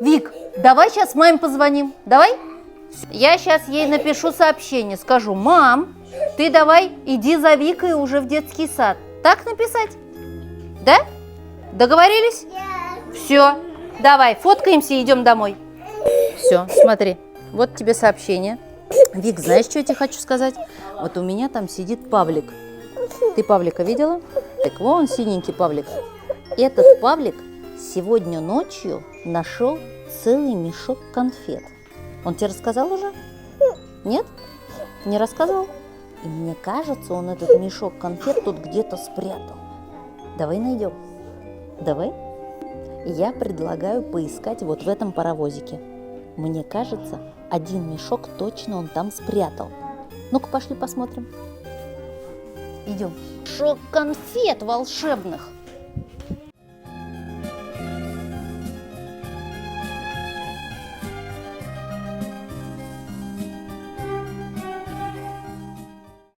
Вик, давай сейчас маме позвоним. Давай? Я сейчас ей напишу сообщение, скажу: мам, ты давай иди за Викой уже в детский сад. Так написать? Да? Договорились? Все, давай, фоткаемся и идем домой. Все, смотри, вот тебе сообщение. Вик, знаешь, что я тебе хочу сказать? Вот у меня там сидит Павлик. Ты Павлика видела? Так вон синенький Павлик. Этот Павлик сегодня ночью нашел целый мешок конфет. Он тебе рассказал уже? Нет? Не рассказывал? И мне кажется, он этот мешок конфет тут где-то спрятал. Давай найдем. Давай. Я предлагаю поискать вот в этом паровозике. Мне кажется, один мешок точно он там спрятал. Ну-ка, пошли посмотрим. Идем. Мешок конфет волшебных.